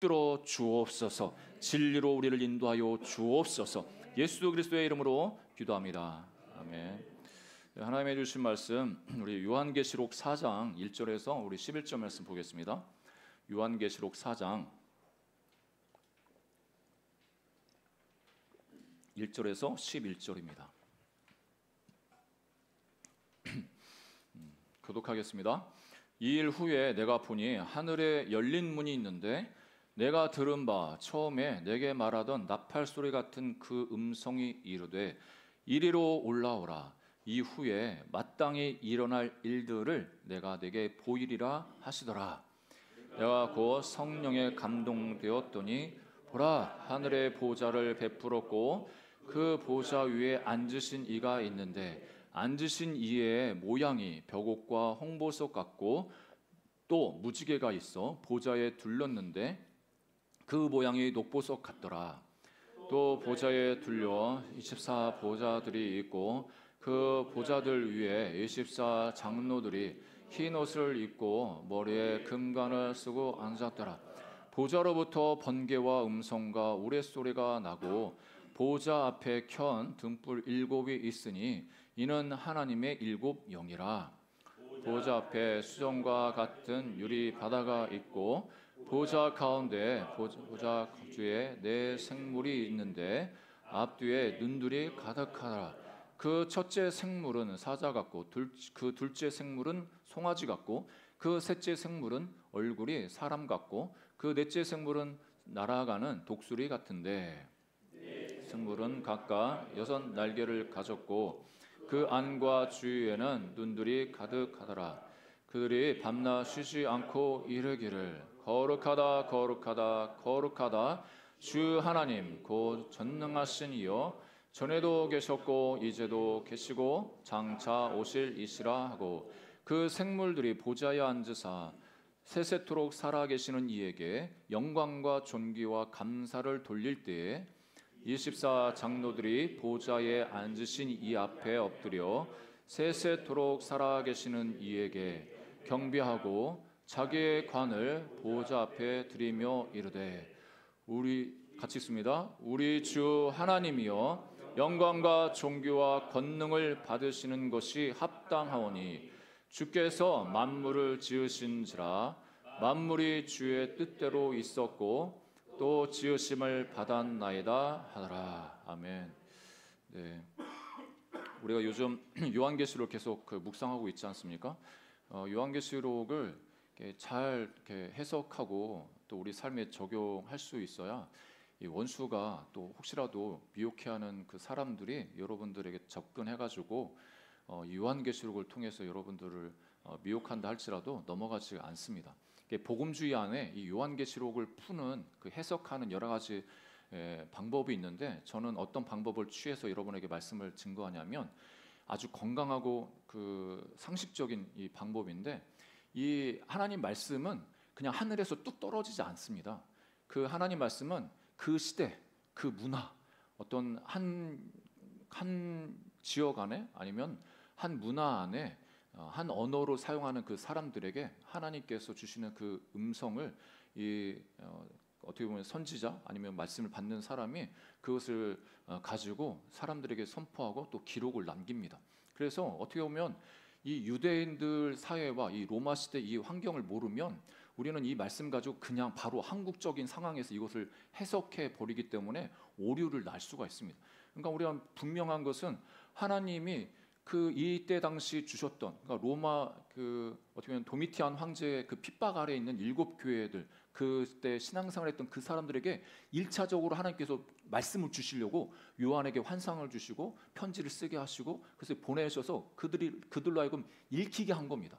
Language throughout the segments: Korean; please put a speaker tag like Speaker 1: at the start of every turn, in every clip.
Speaker 1: 들어 주옵소서. 진리로 우리를 인도하여 주옵소서. 예수 그리스도의 이름으로 기도합니다. 아멘. 하나님의 주신 말씀, 우리 요한계시록 4장 1절에서 우리 11절 말씀 보겠습니다. 요한계시록 4장 1절에서 11절입니다. 교독하겠습니다. 이 일 후에 내가 보니 하늘에 열린 문이 있는데 내가 들은 바 처음에 내게 말하던 나팔 소리 같은 그 음성이 이르되 이리로 올라오라. 이후에 마땅히 일어날 일들을 내가 내게 보이리라 하시더라. 내가 곧 성령에 감동되었더니 보라, 하늘의 보좌를 베풀었고 그 보좌 위에 앉으신 이가 있는데 앉으신 이의 모양이 벽옥과 홍보석 같고 또 무지개가 있어 보좌에 둘렀는데 그 모양이 녹보석 같더라. 또 보좌에 둘려 24 보좌들이 있고 그 보좌들 위에 24 장로들이 흰 옷을 입고 머리에 금관을 쓰고 앉았더라. 보좌로부터 번개와 음성과 우레소리가 나고 보좌 앞에 켠 등불 7이 있으니 이는 하나님의 7 영이라. 보좌 앞에 수정과 같은 유리 바다가 있고 보좌 가운데 보좌 주에 네 생물이 있는데 앞뒤에 눈들이 가득하더라. 그 첫째 생물은 사자 같고 그 둘째 생물은 송아지 같고 그 셋째 생물은 얼굴이 사람 같고 그 넷째 생물은 날아가는 독수리 같은데 생물은 각각 6 날개를 가졌고 그 안과 주위에는 눈들이 가득하더라. 그들이 밤낮 쉬지 않고 이르기를 거룩하다 거룩하다 거룩하다 주 하나님 곧 전능하신 이여 전에도 계셨고 이제도 계시고 장차 오실 이시라 하고 그 생물들이 보좌에 앉으사 세세토록 살아계시는 이에게 영광과 존귀와 감사를 돌릴 때에 24 장로들이 보좌에 앉으신 이 앞에 엎드려 세세토록 살아계시는 이에게 경배하고 자기의 관을 보좌 앞에 드리며 이르되 우리 같이 있습니다. 우리 주 하나님이여 영광과 존귀와 권능을 받으시는 것이 합당하오니 주께서 만물을 지으신지라 만물이 주의 뜻대로 있었고 또 지으심을 받았나이다 하더라. 아멘. 네, 우리가 요즘 요한계시록 계속 묵상하고 있지 않습니까? 요한계시록을 잘 해석하고 또 우리 삶에 적용할 수 있어야 이 원수가 또 혹시라도 미혹해하는 그 사람들이 여러분들에게 접근해가지고 요한계시록을 통해서 여러분들을 미혹한다 할지라도 넘어가지 않습니다. 복음주의 안에 이 요한계시록을 푸는 그 해석하는 여러 가지 방법이 있는데 저는 어떤 방법을 취해서 여러분에게 말씀을 증거하냐면 아주 건강하고 그 상식적인 이 방법인데 이 하나님 말씀은 그냥 하늘에서 뚝 떨어지지 않습니다. 그 하나님 말씀은 그 시대, 그 문화, 어떤 한 지역 안에 아니면 한 문화 안에 한 언어로 사용하는 그 사람들에게 하나님께서 주시는 그 음성을 어떻게 보면 선지자 아니면 말씀을 받는 사람이 그것을 가지고 사람들에게 선포하고 또 기록을 남깁니다. 그래서 어떻게 보면 이 유대인들 사회와 이 로마 시대 이 환경을 모르면 우리는 이 말씀 가지고 그냥 바로 한국적인 상황에서 이것을 해석해 버리기 때문에 오류를 날 수가 있습니다. 그러니까 우리가 분명한 것은 하나님이 그 이때 당시 주셨던 그러니까 로마 어떻게 보면 도미티안 황제의 그 핍박 아래에 있는 7 교회들 그때 신앙생활했던 그 사람들에게 1차적으로 하나님께서 말씀을 주시려고 요한에게 환상을 주시고 편지를 쓰게 하시고 그래서 보내셔서 그들로 하여금 읽히게 한 겁니다.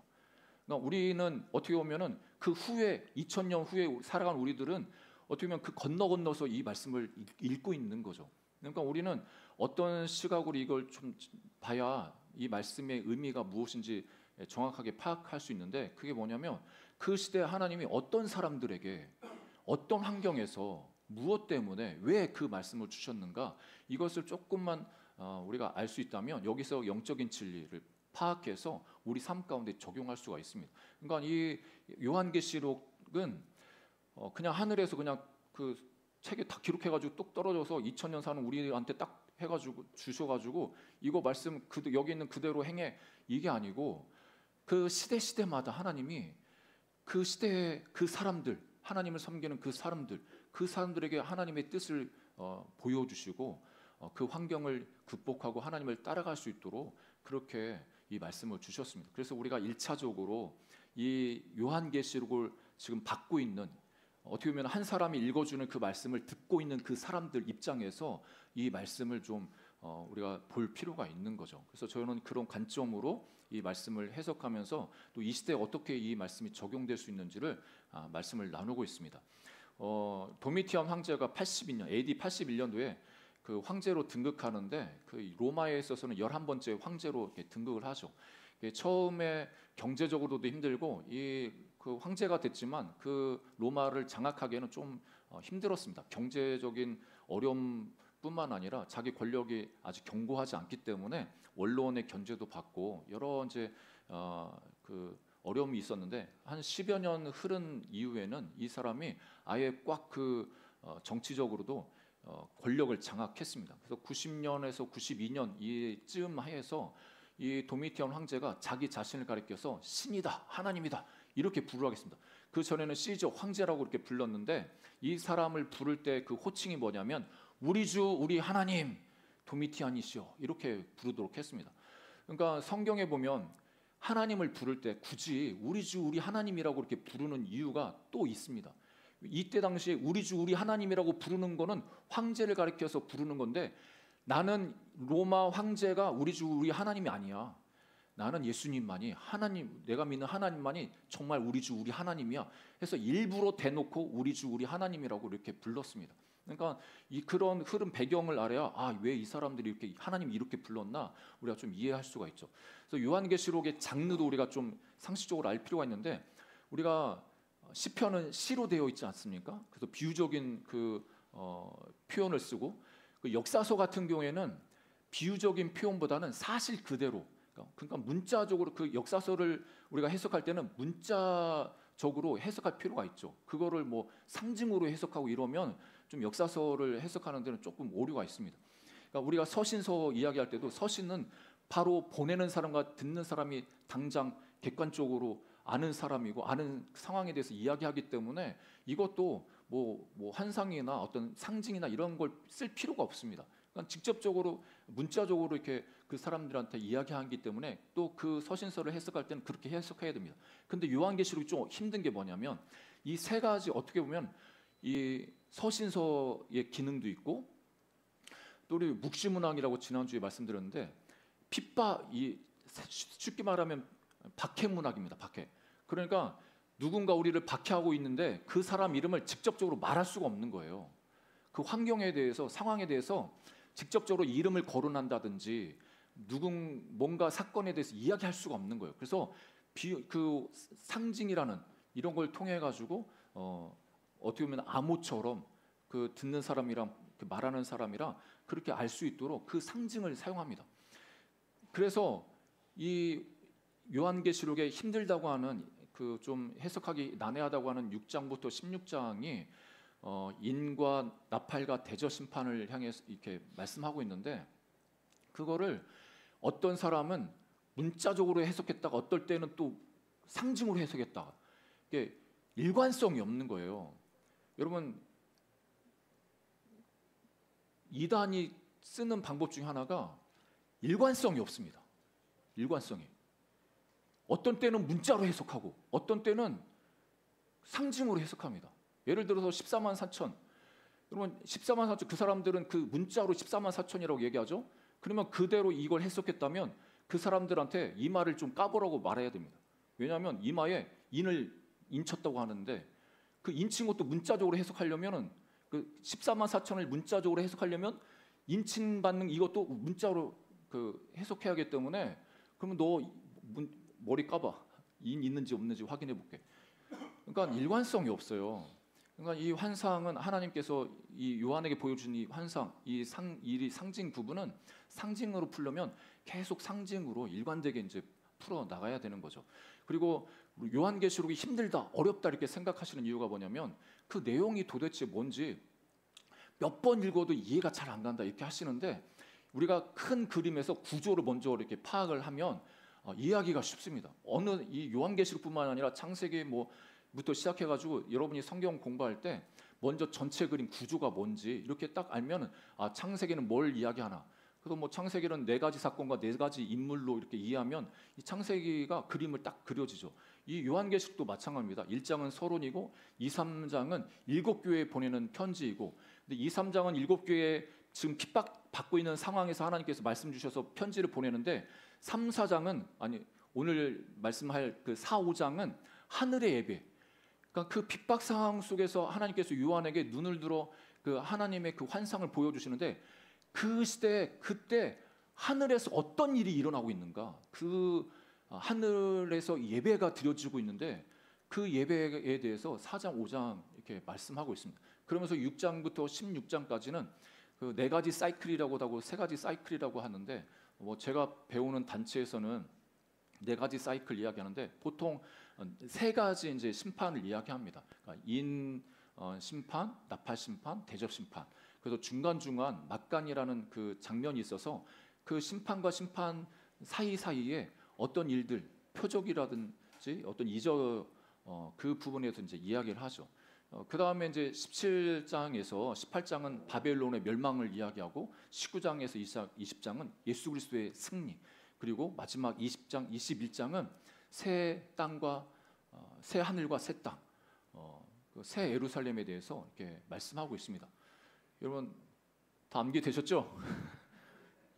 Speaker 1: 그러니까 우리는 어떻게 보면은 그 후에 2000년 후에 살아간 우리들은 어떻게 보면 그 건너서 이 말씀을 읽고 있는 거죠. 그러니까 우리는 어떤 시각으로 이걸 좀 봐야 이 말씀의 의미가 무엇인지 정확하게 파악할 수 있는데 그게 뭐냐면 그 시대에 하나님이 어떤 사람들에게 어떤 환경에서 무엇 때문에 왜 그 말씀을 주셨는가 이것을 조금만 우리가 알 수 있다면 여기서 영적인 진리를 파악해서 우리 삶 가운데 적용할 수가 있습니다. 그러니까 이 요한계시록은 그냥 하늘에서 그냥 그 책에 다 기록해가지고 뚝 떨어져서 2000년 사는 우리한테 딱 해가지고 주셔가지고 이거 말씀 여기 있는 그대로 행해, 이게 아니고 그 시대마다 하나님이 그 시대의 그 사람들, 하나님을 섬기는 그 사람들에게 하나님의 뜻을 보여주시고 그 환경을 극복하고 하나님을 따라갈 수 있도록 그렇게 이 말씀을 주셨습니다. 그래서 우리가 1차적으로 이 요한계시록을 지금 받고 있는, 어떻게 보면 한 사람이 읽어주는 그 말씀을 듣고 있는 그 사람들 입장에서 이 말씀을 좀 우리가 볼 필요가 있는 거죠. 그래서 저는 그런 관점으로 이 말씀을 해석하면서 또 이 시대에 어떻게 이 말씀이 적용될 수 있는지를 말씀을 나누고 있습니다. 도미티안 황제가 82년 AD 81년도에 그 황제로 등극하는데 그 로마에 있어서는 11번째 황제로 이렇게 등극을 하죠. 처음에 경제적으로도 힘들고 그 황제가 됐지만 그 로마를 장악하기에는 좀 힘들었습니다. 경제적인 어려움뿐만 아니라 자기 권력이 아직 견고하지 않기 때문에 원로원의 견제도 받고 여러 이제 그 어려움이 있었는데 한 10여 년 흐른 이후에는 이 사람이 아예 꽉 그 정치적으로도 권력을 장악했습니다. 그래서 90년에서 92년 이쯤 하에서 이 도미티안 황제가 자기 자신을 가리켜서 신이다, 하나님이다 이렇게 부르겠습니다. 그 전에는 시저 황제라고 이렇게 불렀는데 이 사람을 부를 때 그 호칭이 뭐냐면 우리 주 우리 하나님 도미티안이시여 이렇게 부르도록 했습니다. 그러니까 성경에 보면 하나님을 부를 때 굳이 우리 주 우리 하나님이라고 이렇게 부르는 이유가 또 있습니다. 이때 당시에 우리 주 우리 하나님이라고 부르는 거는 황제를 가리켜서 부르는 건데 나는 로마 황제가 우리 주 우리 하나님이 아니야. 나는 예수님만이 하나님, 내가 믿는 하나님만이 정말 우리 주 우리 하나님이야. 해서 일부러 대놓고 우리 주 우리 하나님이라고 이렇게 불렀습니다. 그러니까 그런 흐름 배경을 알아야 왜 이 사람들이 이렇게 하나님 이렇게 불렀나 우리가 좀 이해할 수가 있죠. 그래서 요한계시록의 장르도 우리가 좀 상식적으로 알 필요가 있는데 우리가 시편은 시로 되어 있지 않습니까? 그래서 비유적인 그 표현을 쓰고 그 역사서 같은 경우에는 비유적인 표현보다는 사실 그대로, 그러니까 문자적으로 그 역사서를 우리가 해석할 때는 문자적으로 해석할 필요가 있죠. 그거를 뭐 상징으로 해석하고 이러면 좀 역사서를 해석하는 데는 조금 오류가 있습니다. 그러니까 우리가 서신서 이야기할 때도 서신은 바로 보내는 사람과 듣는 사람이 당장 객관적으로 아는 사람이고 아는 상황에 대해서 이야기하기 때문에 이것도 뭐 환상이나 어떤 상징이나 이런 걸 쓸 필요가 없습니다. 그러니까 직접적으로 문자적으로 이렇게 그 사람들한테 이야기하기 때문에 또 그 서신서를 해석할 때는 그렇게 해석해야 됩니다. 근데 요한계시록이 좀 힘든 게 뭐냐면 이 세 가지 어떻게 보면 이 서신서의 기능도 있고 또 우리 묵시문학이라고 지난주에 말씀드렸는데 쉽게 말하면 박해문학입니다. 박해. 그러니까 누군가 우리를 박해하고 있는데 그 사람 이름을 직접적으로 말할 수가 없는 거예요. 그 환경에 대해서 상황에 대해서 직접적으로 이름을 거론한다든지 뭔가 사건에 대해서 이야기할 수가 없는 거예요. 그래서 그 상징이라는 이런 걸 통해 가지고 어떻게 보면 암호처럼 그 듣는 사람이랑 그 말하는 사람이랑 그렇게 알 수 있도록 그 상징을 사용합니다. 그래서 이 요한계시록에 힘들다고 하는 그 좀 해석하기 난해하다고 하는 6장부터 16장이 인과 나팔과 대저 심판을 향해서 이렇게 말씀하고 있는데 그거를 어떤 사람은 문자적으로 해석했다가 어떨 때는 또 상징으로 해석했다가 이게 일관성이 없는 거예요. 여러분 이단이 쓰는 방법 중에 하나가 일관성이 없습니다. 일관성이. 어떤 때는 문자로 해석하고 어떤 때는 상징으로 해석합니다. 예를 들어서 14만 4천. 여러분 14만 4천 그 사람들은 그 문자로 14만 4천이라고 얘기하죠. 그러면 그대로 이걸 해석했다면 그 사람들한테 이 말을 좀 까보라고 말해야 됩니다. 왜냐하면 이마에 인을 인쳤다고 하는데 그 인친 것도 문자적으로 해석하려면은 그 14만 4천을 문자적으로 해석하려면 인친 받는 이것도 문자로 그 해석해야 하기 때문에 그러면 너 머리 까봐. 인 있는지 없는지 확인해 볼게. 그러니까 일관성이 없어요. 그러니까 이 환상은 하나님께서 이 요한에게 보여준 이 환상, 이 상징 부분은 상징으로 풀려면 계속 상징으로 일관되게 이제 풀어 나가야 되는 거죠. 그리고 요한계시록이 힘들다, 어렵다 이렇게 생각하시는 이유가 뭐냐면 그 내용이 도대체 뭔지 몇 번 읽어도 이해가 잘 안 간다 이렇게 하시는데, 우리가 큰 그림에서 구조를 먼저 이렇게 파악을 하면 이해하기가 쉽습니다. 어느 이 요한계시록뿐만 아니라 창세기 뭐부터 시작해가지고 여러분이 성경 공부할 때 먼저 전체 그림 구조가 뭔지 이렇게 딱 알면 창세기는 뭘 이야기하나. 그래서 뭐 창세기는 네 가지 사건과 네 가지 인물로 이렇게 이해하면 이 창세기가 그림을 딱 그려지죠. 이 요한계시록도 마찬가지입니다. 1장은 서론이고 2, 3장은 7교회에 보내는 편지이고, 근데 2, 3장은 7교회에 지금 핍박받고 있는 상황에서 하나님께서 말씀 주셔서 편지를 보내는데, 3, 4장은 오늘 말씀할 그 4, 5장은 하늘의 예배. 그러니까 그 핍박 상황 속에서 하나님께서 요한에게 눈을 들어 그 하나님의 그 환상을 보여주시는데, 그 시대 그때 하늘에서 어떤 일이 일어나고 있는가, 그 하늘에서 예배가 드려지고 있는데 그 예배에 대해서 4장 5장 이렇게 말씀하고 있습니다. 그러면서 6장부터 16장까지는 그 네 가지 사이클이라고 하고 세 가지 사이클이라고 하는데, 뭐 제가 배우는 단체에서는 네 가지 사이클 이야기하는데 보통 세 가지 이제 심판을 이야기합니다. 그러니까 심판, 나팔 심판, 대접 심판. 그래서 중간중간 막간이라는 그 장면이 있어서 그 심판과 심판 사이사이에 어떤 일들, 표적이라든지 어떤 그 부분에서 이제 이야기를 하죠. 그 다음에 이제 17장에서 18장은 바벨론의 멸망을 이야기하고, 19장에서 20장은 예수 그리스도의 승리, 그리고 마지막 20장, 21장은 새 땅과 새 하늘과 새 땅, 그 새 예루살렘에 대해서 이렇게 말씀하고 있습니다. 여러분 다 암기되셨죠?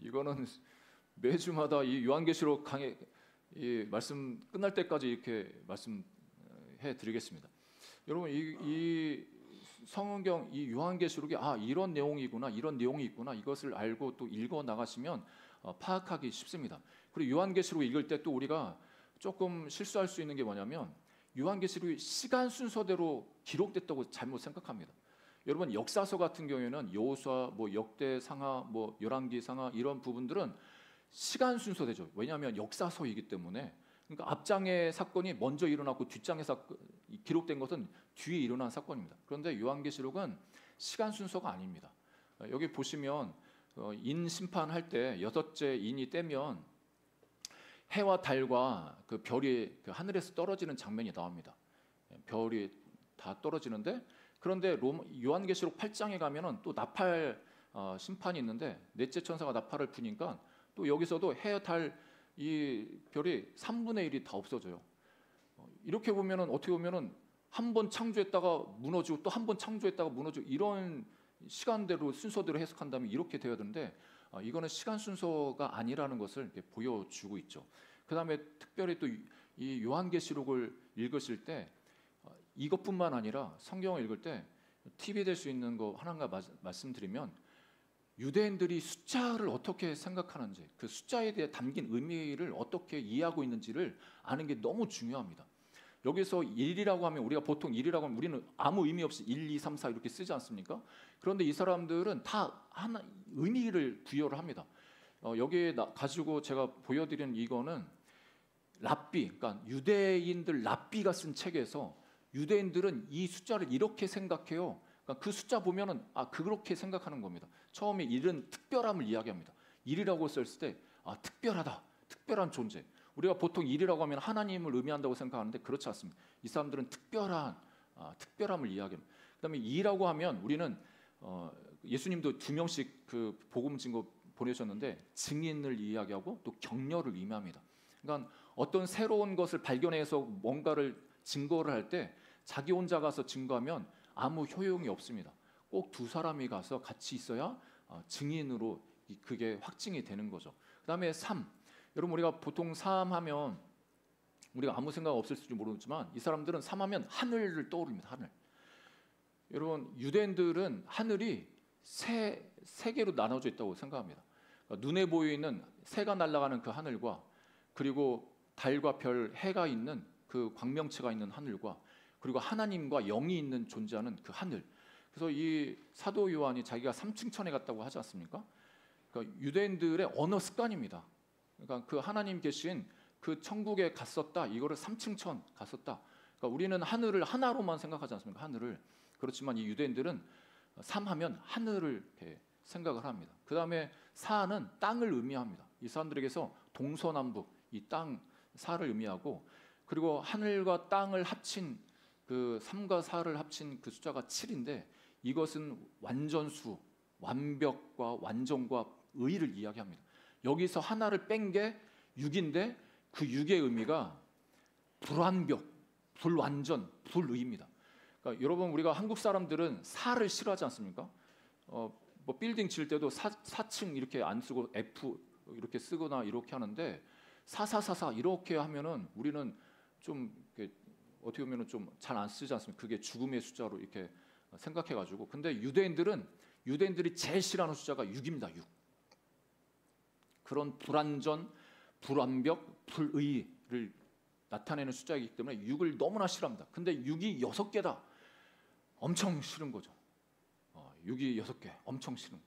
Speaker 1: 이거는 매주마다 이 요한계시록 강의 이 말씀 끝날 때까지 이렇게 말씀해 드리겠습니다. 여러분 이 성경 이 요한계시록이 이런 내용이구나, 이런 내용이 있구나, 이것을 알고 또 읽어 나가시면 파악하기 쉽습니다. 그리고 요한계시록 읽을 때 또 우리가 조금 실수할 수 있는 게 뭐냐면, 요한계시록이 시간 순서대로 기록됐다고 잘못 생각합니다. 여러분 역사서 같은 경우에는 여호수아, 역대상하, 열왕기상하 이런 부분들은 시간 순서대죠. 왜냐하면 역사서이기 때문에. 그러니까 앞장의 사건이 먼저 일어났고 뒷장의 기록된 것은 뒤에 일어난 사건입니다. 그런데 요한계시록은 시간 순서가 아닙니다. 여기 보시면 인 심판할 때 여섯째 인이 떼면 해와 달과 그 별이 그 하늘에서 떨어지는 장면이 나옵니다. 별이 다 떨어지는데, 그런데 요한계시록 8장에 가면은 또 나팔 심판이 있는데, 넷째 천사가 나팔을 부니까 또 여기서도 해, 달, 이 별이 3분의 1이 다 없어져요. 이렇게 보면은 어떻게 보면은 한 번 창조했다가 무너지고 또 한 번 창조했다가 무너지고, 이런 시간대로 순서대로 해석한다면 이렇게 되어야 되는데 이거는 시간 순서가 아니라는 것을 이렇게 보여주고 있죠. 그 다음에 특별히 또 이 요한계시록을 읽으실 때 이것뿐만 아니라 성경을 읽을 때 팁이 될 수 있는 거 하나가 말씀드리면, 유대인들이 숫자를 어떻게 생각하는지, 그 숫자에 대해 담긴 의미를 어떻게 이해하고 있는지를 아는 게 너무 중요합니다. 여기서 1이라고 하면 우리가 보통 1이라고 하면 우리는 아무 의미 없이 1, 2, 3, 4 이렇게 쓰지 않습니까? 그런데 이 사람들은 다 하나 의미를 부여를 합니다. 여기에 가지고 제가 보여드리는 이거는 랍비, 그러니까 유대인들 랍비가 쓴 책에서 유대인들은 이 숫자를 이렇게 생각해요. 그러니까 그 숫자 보면은 그렇게 생각하는 겁니다. 처음에 1은 특별함을 이야기합니다. 1이라고 썼을 때 특별하다, 특별한 존재. 우리가 보통 1이라고 하면 하나님을 의미한다고 생각하는데 그렇지 않습니다. 이 사람들은 특별함을 이야기합니다. 그다음에 2라고 하면 우리는 예수님도 2명씩 그 복음 증거 보내셨는데 증인을 이야기하고 또 격려를 의미합니다. 그러니까 어떤 새로운 것을 발견해서 뭔가를 증거를 할 때 자기 혼자 가서 증거하면 아무 효용이 없습니다. 꼭 두 사람이 가서 같이 있어야 증인으로 그게 확증이 되는 거죠. 그다음에 3. 여러분 우리가 보통 3 하면 우리가 아무 생각 없을지 모르지만 이 사람들은 3 하면 하늘을 떠오릅니다. 하늘. 여러분 유대인들은 하늘이 세 개로 나눠져 있다고 생각합니다. 그러니까 눈에 보이는 새가 날아가는 그 하늘과, 그리고 달과 별, 해가 있는 그 광명체가 있는 하늘과, 그리고 하나님과 영이 있는 존재하는 그 하늘. 그래서 이 사도 요한이 자기가 3층 천에 갔다고 하지 않습니까? 그러니까 유대인들의 언어 습관입니다. 그러니까 그 하나님 계신 그 천국에 갔었다. 이거를 삼층천 갔었다. 그러니까 우리는 하늘을 하나로만 생각하지 않습니까? 하늘을. 그렇지만 이 유대인들은 삼하면 하늘을 이렇게 생각을 합니다. 그 다음에 사는 땅을 의미합니다. 이 사람들에게서 동서남북 이 땅 사를 의미하고, 그리고 하늘과 땅을 합친 그 3과 4를 합친 그 숫자가 7인데 이것은 완전수, 완벽과 완전과 의를 이야기합니다. 여기서 하나를 뺀 게 6인데 그 6의 의미가 불완벽, 불완전, 불의입니다. 그러니까 여러분, 우리가 한국 사람들은 4를 싫어하지 않습니까? 뭐 빌딩 칠 때도 4층 이렇게 안 쓰고 F 이렇게 쓰거나 이렇게 하는데 4444 이렇게 하면은 우리는 좀 이렇게 어떻게 보면은 좀 잘 안 쓰지 않습니까? 그게 죽음의 숫자로 이렇게 생각해가지고. 근데 유대인들이 제일 싫어하는 숫자가 6입니다. 6. 그런 불완전, 불완벽, 불의를 나타내는 숫자이기 때문에 6을 너무나 싫어합니다. 근데 6이 6개다. 엄청 싫은 거죠. 6이 6개. 엄청 싫은.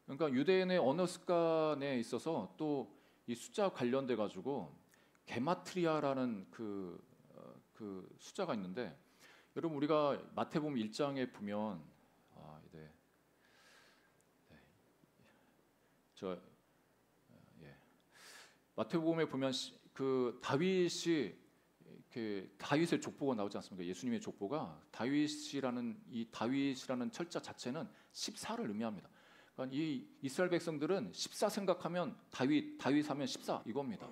Speaker 1: 그러니까 유대인의 언어 습관에 있어서 또 이 숫자 관련돼 가지고 게마트리아라는 그 숫자가 있는데, 여러분 우리가 마태복음 1장에 보면 마태복음에 보면 그 다윗의 족보가 나오지 않습니까? 예수님의 족보가 다윗이라는 철자 자체는 14를 의미합니다. 그러니까 이 이스라엘 백성들은 14 생각하면 다윗 하면 14 이겁니다.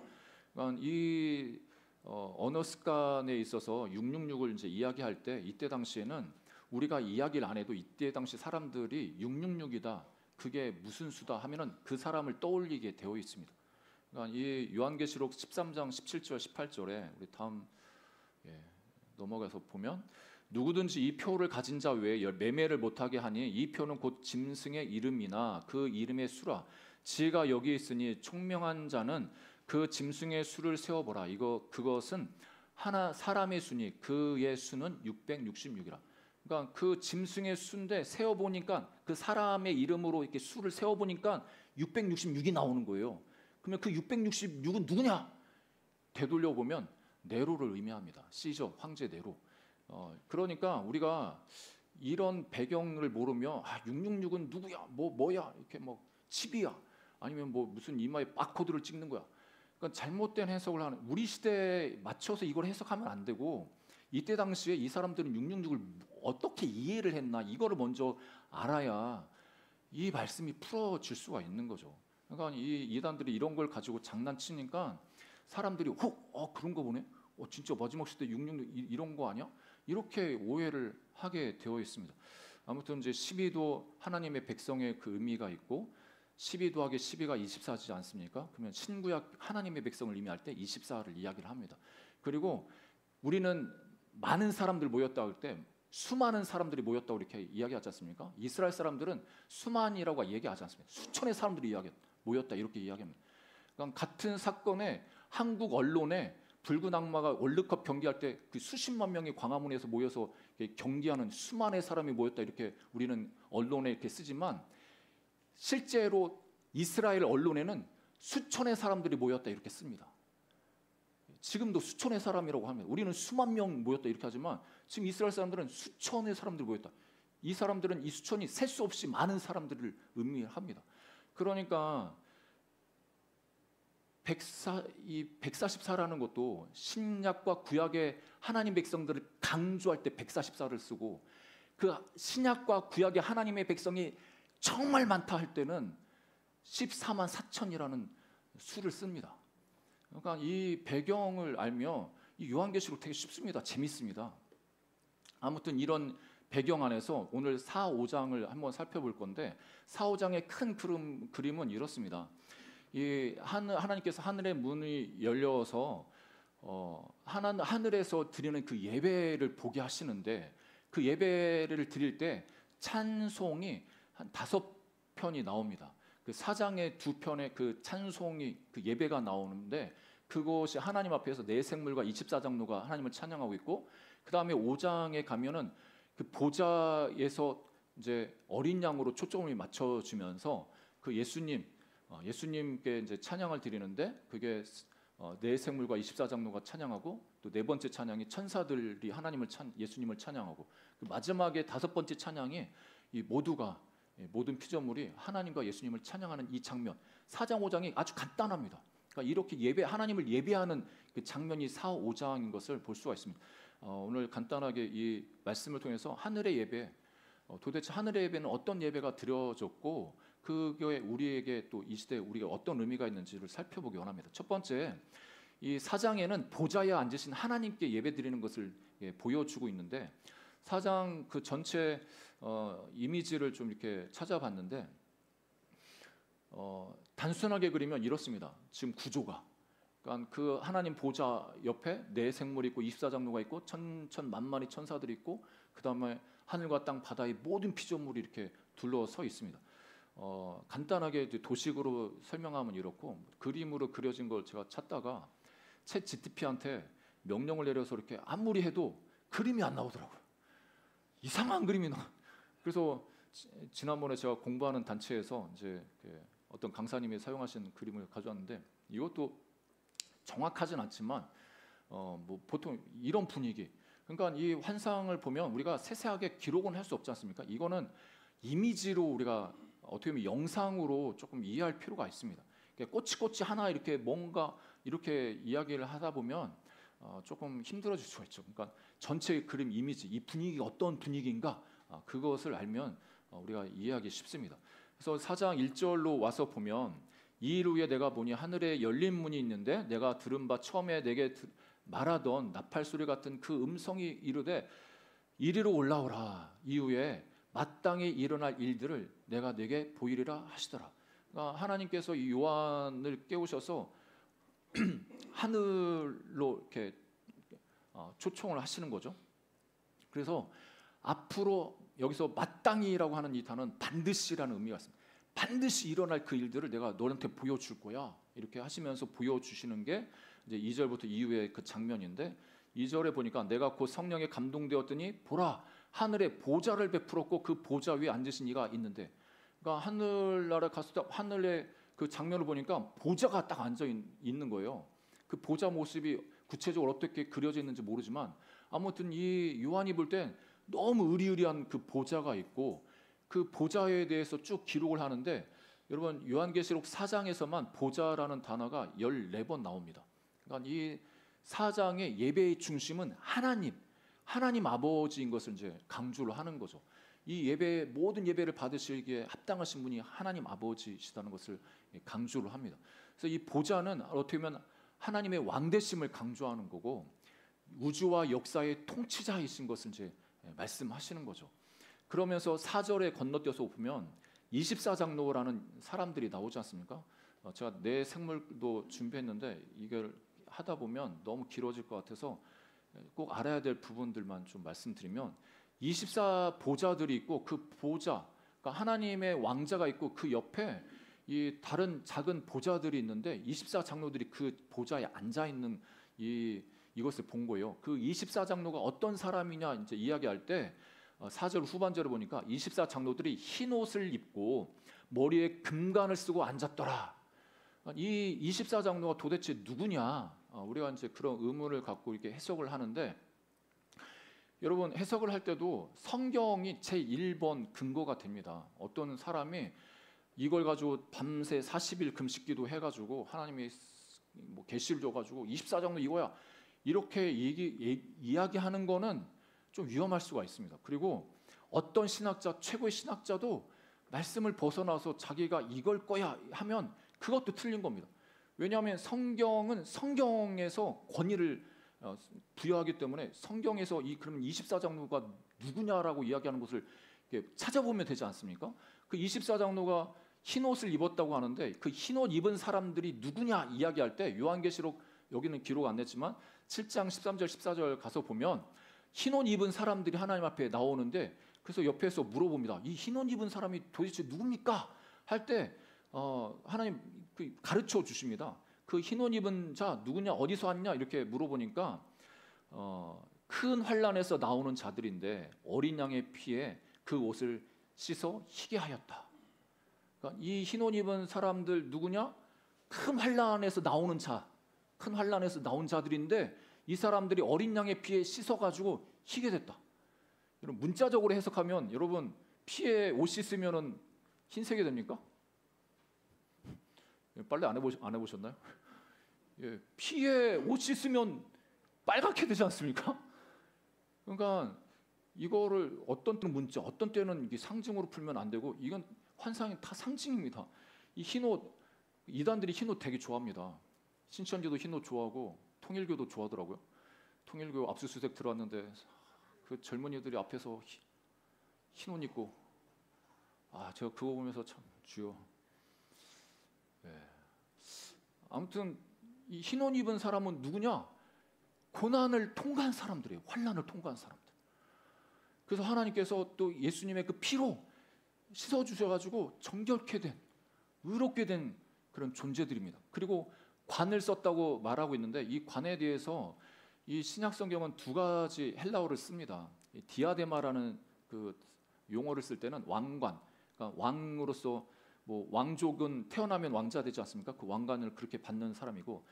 Speaker 1: 그러니까 이 언어 습관에 있어서 666을 이제 이야기할 때 이때 당시에는 우리가 이야기를 안 해도 이때 당시 사람들이 666이다. 그게 무슨 수다 하면은 그 사람을 떠올리게 되어 있습니다. 그러니까 이 요한계시록 13장 17절 18절에 우리 다음 넘어가서 보면, 누구든지 이 표를 가진 자 외에 매매를 못하게 하니 이 표는 곧 짐승의 이름이나 그 이름의 수라. 지가 여기 있으니 총명한 자는 그 짐승의 수를 세어보라. 그것은 하나 사람의 수니 그의 수는 666이라. 그러니까 그 짐승의 수인데 세어보니까 그 사람의 이름으로 이렇게 수를 세어보니까 666이 나오는 거예요. 그러면 그 666은 누구냐? 되돌려 보면 네로를 의미합니다. 시저 황제 네로. 그러니까 우리가 이런 배경을 모르면 666은 누구야? 뭐야? 이렇게 뭐 칩이야? 아니면 뭐 무슨 이마에 바코드를 찍는 거야? 그러니까 잘못된 해석을 하는, 우리 시대에 맞춰서 이걸 해석하면 안 되고, 이때 당시에 이 사람들은 666을 어떻게 이해를 했나 이거를 먼저 알아야 이 말씀이 풀어질 수가 있는 거죠. 그러니까 이 이단들이 이런 걸 가지고 장난치니까 사람들이 그런 거 보네. 진짜 마지막 시대 666 이런 거 아니야? 이렇게 오해를 하게 되어 있습니다. 아무튼 이제 12도 하나님의 백성의 그 의미가 있고, 12 더하기 12가 24지 않습니까? 그러면 신구약 하나님의 백성을 의미할 때 24를 이야기를 합니다. 그리고 우리는 많은 사람들 모였다 할 때 수많은 사람들이 모였다고 이렇게 이야기하지 않습니까? 이스라엘 사람들은 수만이라고 얘기하지 않습니다. 수천의 사람들이 모였다 이렇게 이야기합니다. 그러니까 같은 사건에 한국 언론에 붉은 악마가 월드컵 경기할 때 그 수십만 명이 광화문에서 모여서 경기하는 수만의 사람이 모였다 이렇게 우리는 언론에 이렇게 쓰지만, 실제로 이스라엘 언론에는 수천의 사람들이 모였다 이렇게 씁니다. 지금도 수천의 사람이라고 합니다. 우리는 수만 명 모였다 이렇게 하지만 지금 이스라엘 사람들은 수천의 사람들이 모였다. 이 사람들은 이 수천이 셀 수 없이 많은 사람들을 의미합니다. 그러니까 144라는 것도 신약과 구약의 하나님 백성들을 강조할 때 144를 쓰고, 그 신약과 구약의 하나님의 백성이 정말 많다 할 때는 14만 4천이라는 수를 씁니다. 그러니까 이 배경을 알면 이 요한계시록 되게 쉽습니다. 재밌습니다. 아무튼 이런 배경 안에서 오늘 4, 5장을 한번 살펴볼 건데, 4, 5장의 큰 그림은 이렇습니다. 이 하나님께서 하늘의 문이 열려서 하늘에서 드리는 그 예배를 보게 하시는데, 그 예배를 드릴 때 찬송이 한 5편이 나옵니다. 그 4장의 2편의 그 찬송이 그 예배가 나오는데, 그것이 하나님 앞에서 내 생물과 24장로가 하나님을 찬양하고 있고, 그 다음에 5장에 가면은 그 보좌에서 이제 어린 양으로 초점을 맞춰주면서 그 예수님께 이제 찬양을 드리는데, 그게 네 생물과 24장로가 찬양하고, 또 네 번째 찬양이 천사들이 예수님을 찬양하고, 그 마지막에 다섯 번째 찬양이 이 모두가 모든 피조물이 하나님과 예수님을 찬양하는 이 장면, 4장 5장이 아주 간단합니다. 그러니까 이렇게 하나님을 예배하는 그 장면이 4, 5장인 것을 볼 수가 있습니다. 오늘 간단하게 이 말씀을 통해서 하늘의 예배, 도대체 하늘의 예배는 어떤 예배가 드려졌고, 그게 우리에게 또 이 시대에 우리가 어떤 의미가 있는지를 살펴보기 원합니다. 첫 번째, 이 4장에는 보좌에 앉으신 하나님께 예배드리는 것을 보여주고 있는데, 4장 그 전체 이미지를 좀 이렇게 찾아봤는데, 단순하게 그리면 이렇습니다. 지금 구조가, 그러니까 그 하나님 보좌 옆에 네 생물이 있고 24장로가 있고 천만마리 천사들이 있고, 그 다음에 하늘과 땅 바다의 모든 피조물이 이렇게 둘러서 있습니다. 간단하게 도식으로 설명하면 이렇고, 그림으로 그려진 걸 제가 찾다가 챗 GTP한테 명령을 내려서 이렇게 아무리 해도 그림이 안 나오더라고요. 이상한 그림이 나. 그래서 지난번에 제가 공부하는 단체에서 이제 어떤 강사님이 사용하신 그림을 가져왔는데, 이것도 정확하진 않지만 뭐 보통 이런 분위기. 그러니까 이 환상을 보면 우리가 세세하게 기록은 할 수 없지 않습니까? 이거는 이미지로 우리가 어떻게 보면 영상으로 조금 이해할 필요가 있습니다. 꼬치꼬치 하나 이렇게 뭔가 이렇게 이야기를 하다 보면 조금 힘들어질 수가 있죠. 그러니까 전체 그림 이미지, 이 분위기가 어떤 분위기인가, 그것을 알면 우리가 이해하기 쉽습니다. 그래서 4장 1절로 와서 보면, 이 일 후에 내가 보니 하늘에 열린 문이 있는데 내가 들은 바 처음에 내게 말하던 나팔 소리 같은 그 음성이 이르되 이리로 올라오라. 이후에 마땅히 일어날 일들을 내가 내게 보이리라 하시더라. 그러니까 하나님께서 이 요한을 깨우셔서 하늘로 이렇게 초청을 하시는 거죠. 그래서 앞으로 여기서 마땅히라고 하는 이 단어는 반드시라는 의미가 있습니다. 반드시 일어날 그 일들을 내가 너한테 보여줄 거야. 이렇게 하시면서 보여주시는 게 이제 2절부터 이후의 그 장면인데, 2절에 보니까 내가 곧 성령에 감동되었더니 보라 하늘에 보좌를 베풀었고 그 보좌 위에 앉으신 이가 있는데, 그러니까 하늘나라 갔을 때 하늘의 그 장면을 보니까 보좌가 딱 앉아 있는 거예요. 그 보좌 모습이 구체적으로 어떻게 그려져 있는지 모르지만, 아무튼 이 요한이 볼 땐 너무 의리의리한 그 보좌가 있고, 그 보좌에 대해서 쭉 기록을 하는데, 여러분 요한계시록 4장에서만 보좌라는 단어가 14번 나옵니다. 그러니까 이 4장의 예배의 중심은 하나님 아버지인 것을 이제 강조를 하는 거죠. 이 예배, 모든 예배를 받으시기에 합당하신 분이 하나님 아버지시다는 것을 강조를 합니다. 그래서 이 보좌는 어떻게 보면 하나님의 왕대심을 강조하는 거고, 우주와 역사의 통치자이신 것을 이제 말씀하시는 거죠. 그러면서 4절에 건너뛰어서 보면 24장로라는 사람들이 나오지 않습니까? 제가 네 생물도 준비했는데 이걸 하다 보면 너무 길어질 것 같아서 꼭 알아야 될 부분들만 좀 말씀드리면, 24 보좌들이 있고, 그 보좌, 그러니까 하나님의 왕자가 있고 그 옆에 이 다른 작은 보좌들이 있는데 24장로들이 그 보좌에 앉아 있는 이것을 본 거예요. 그 24장로가 어떤 사람이냐 이제 이야기할 때 4절 후반절을 보니까 24장로들이 흰 옷을 입고 머리에 금관을 쓰고 앉았더라. 이 24장로가 도대체 누구냐? 우리가 이제 그런 의문을 갖고 이렇게 해석을 하는데, 여러분 해석을 할 때도 성경이 제1번 근거가 됩니다. 어떤 사람이 이걸 가지고 밤새 40일 금식기도 해가지고 하나님이 뭐 계시를 줘가지고 24장로 이거야 이렇게 이야기하는 거는 좀 위험할 수가 있습니다. 그리고 어떤 신학자, 최고의 신학자도 말씀을 벗어나서 자기가 이걸 거야 하면 그것도 틀린 겁니다. 왜냐하면 성경은 성경에서 권위를 부여하기 때문에, 성경에서 그러면 24장로가 누구냐라고 이야기하는 것을 찾아보면 되지 않습니까? 그 24장로가 흰 옷을 입었다고 하는데, 그 흰 옷 입은 사람들이 누구냐 이야기할 때, 요한계시록 여기는 기록 안 냈지만 7장 13절 14절 가서 보면 흰 옷 입은 사람들이 하나님 앞에 나오는데, 그래서 옆에서 물어봅니다. 이 흰 옷 입은 사람이 도대체 누굽니까? 할 때 하나님 가르쳐 주십니다. 그 흰 옷 입은 자 누구냐, 어디서 왔냐 이렇게 물어보니까 큰 환란에서 나오는 자들인데 어린 양의 피에 그 옷을 씻어 희게 하였다. 그러니까 이 흰 옷 입은 사람들 누구냐? 큰 환란에서 나오는 자, 큰 환란에서 나온 자들인데 이 사람들이 어린 양의 피에 씻어가지고 희게 됐다. 여러분 문자적으로 해석하면 여러분 피에 옷 씻으면은 흰색이 됩니까? 빨래 안 해보셨나요? 예, 피에 옷 씻으면 빨갛게 되지 않습니까? 그러니까 이거를 어떤 때는 문자, 어떤 때는 이게 상징으로 풀면 안 되고 이건 환상이 다 상징입니다. 이 흰옷 이단들이 흰옷 되게 좋아합니다. 신천지도 흰옷 좋아하고 통일교도 좋아하더라고요. 통일교 압수수색 들어왔는데 그 젊은이들이 앞에서 흰옷 입고 제가 그거 보면서 참 주여. 네. 아무튼 이 흰옷 입은 사람은 누구냐? 고난을 통과한 사람들이에요. 환난을 통과한 사람들. 그래서 하나님께서 또 예수님의 그 피로 씻어주셔가지고 정결케 된, 의롭게 된 그런 존재들입니다. 그리고 관을 썼다고 말하고 있는데 이 관에 대해서 이 신약 성경은 두 가지 헬라어를 씁니다. 디아데마라는 그 용어를 쓸 때는 왕관, 그러니까 왕으로서 뭐 왕족은 태어나면 왕자 되지 않습니까? 그 왕관을 그렇게 받는 사람이고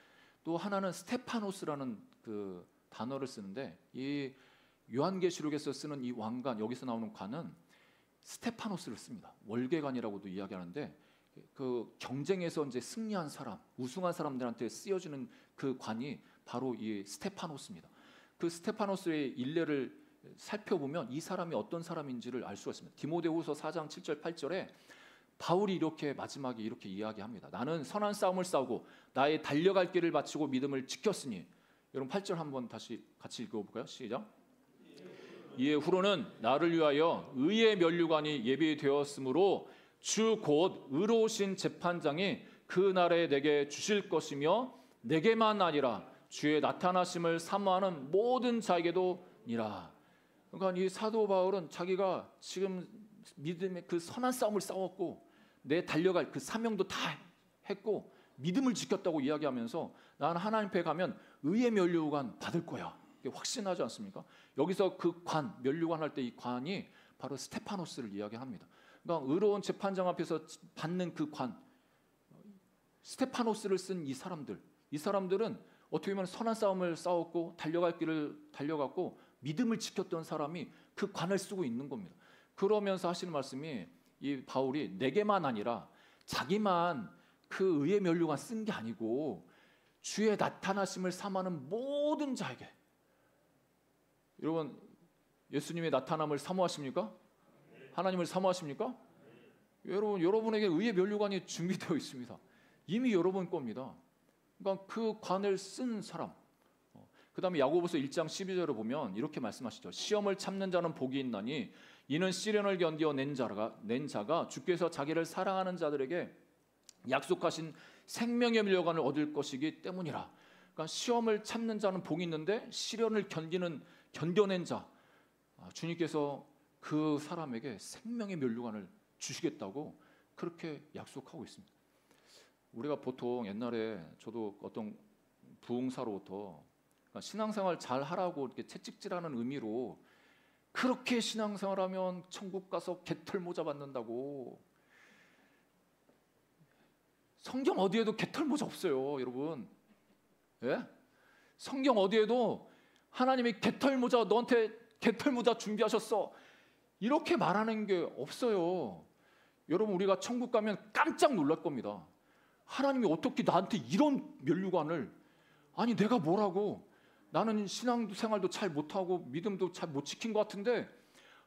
Speaker 1: 또 하나는 스테파노스라는 그 단어를 쓰는데 이 요한계시록에서 쓰는 이 왕관 여기서 나오는 관은 스테파노스를 씁니다. 월계관이라고도 이야기하는데 그 경쟁에서 이제 승리한 사람, 우승한 사람들한테 쓰여지는 그 관이 바로 이 스테파노스입니다. 그 스테파노스의 일례를 살펴보면 이 사람이 어떤 사람인지를 알 수가 있습니다. 디모데후서 4장 7절 8절에 바울이 이렇게 마지막에 이렇게 이야기합니다. 나는 선한 싸움을 싸우고 나의 달려갈 길을 마치고 믿음을 지켰으니 여러분 8절 한번 다시 같이 읽어볼까요? 시작. 이에 후로는 나를 위하여 의의 면류관이 예비되었으므로 주 곧 의로우신 재판장이 그 날에 내게 주실 것이며 내게만 아니라 주의 나타나심을 사모하는 모든 자에게도 니라. 그러니까 이 사도 바울은 자기가 지금 믿음의 그 선한 싸움을 싸웠고 내 달려갈 그 사명도 다 했고 믿음을 지켰다고 이야기하면서 나는 하나님 앞에 가면 의의 면류관 받을 거야. 확신하지 않습니까? 여기서 그 관, 면류관 할 때 이 관이 바로 스테파노스를 이야기합니다. 그러니까 의로운 재판장 앞에서 받는 그 관, 스테파노스를 쓴 이 사람들은 어떻게 보면 선한 싸움을 싸웠고 달려갈 길을 달려갔고 믿음을 지켰던 사람이 그 관을 쓰고 있는 겁니다. 그러면서 하시는 말씀이 이 바울이 내게만 아니라 자기만 그 의의 면류관 쓴 게 아니고 주의 나타나심을 사모하는 모든 자에게. 여러분 예수님의 나타남을 사모하십니까? 하나님을 사모하십니까? 여러분에게 의의 면류관이 준비되어 있습니다. 이미 여러분 겁니다. 그러니까 그 관을 쓴 사람. 그 다음에 야고보서 1장 12절을 보면 이렇게 말씀하시죠. 시험을 참는 자는 복이 있나니 이는 시련을 견디어 낸 자가 주께서 자기를 사랑하는 자들에게 약속하신 생명의 면류관을 얻을 것이기 때문이라. 그러니까 시험을 참는 자는 복이 있는데 시련을 견뎌낸 자, 주님께서 그 사람에게 생명의 면류관을 주시겠다고 그렇게 약속하고 있습니다. 우리가 보통 옛날에 저도 어떤 부흥사로부터 신앙생활 잘 하라고 이렇게 채찍질하는 의미로 그렇게 신앙생활하면 천국 가서 개털모자 받는다고. 성경 어디에도 개털모자 없어요, 여러분. 예? 성경 어디에도 하나님이 개털모자 너한테 개털모자 준비하셨어 이렇게 말하는 게 없어요. 여러분 우리가 천국 가면 깜짝 놀랄 겁니다. 하나님이 어떻게 나한테 이런 면류관을, 아니 내가 뭐라고, 나는 신앙생활도 잘 못하고 믿음도 잘 못 지킨 것 같은데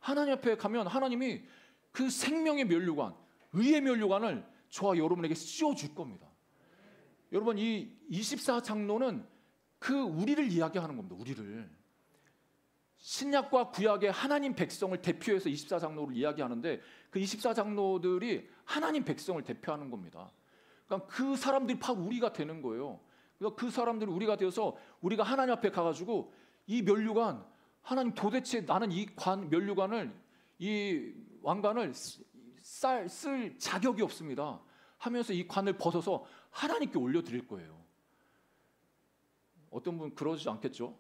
Speaker 1: 하나님 앞에 가면 하나님이 그 생명의 면류관, 의의 면류관을 저와 여러분에게 씌워줄 겁니다. 여러분 이 24장로는 그 우리를 이야기하는 겁니다. 우리를. 신약과 구약의 하나님 백성을 대표해서 24장로를 이야기하는데 그 24장로들이 하나님 백성을 대표하는 겁니다. 그러니까 그 사람들이 바로 우리가 되는 거예요. 그러니까 그 사람들이 우리가 되어서 우리가 하나님 앞에 가가지고 이 면류관, 하나님 도대체 나는 이 면류관을, 이 왕관을 쓸 자격이 없습니다 하면서 이 관을 벗어서 하나님께 올려드릴 거예요. 어떤 분 그러지 않겠죠?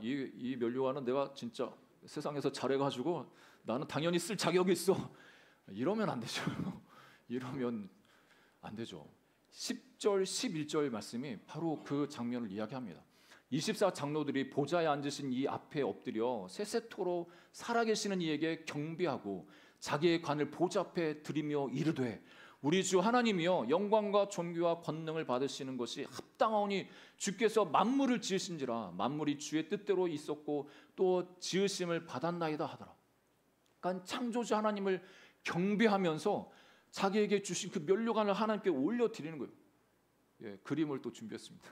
Speaker 1: 이 면류관은 내가 진짜 세상에서 잘해가지고 나는 당연히 쓸 자격이 있어. 이러면 안 되죠. 이러면 안 되죠. 10절 11절 말씀이 바로 그 장면을 이야기합니다. 24장로들이 보좌에 앉으신 이 앞에 엎드려 세세토록 살아계시는 이에게 경배하고 자기의 관을 보좌 앞에 드리며 이르되 우리 주 하나님이여 영광과 존귀와 권능을 받으시는 것이 합당하오니 주께서 만물을 지으신지라 만물이 주의 뜻대로 있었고 또 지으심을 받았나이다 하더라. 그러니까 창조주 하나님을 경배하면서 자기에게 주신 그 면류관을 하나님께 올려드리는 거예요. 예, 그림을 또 준비했습니다.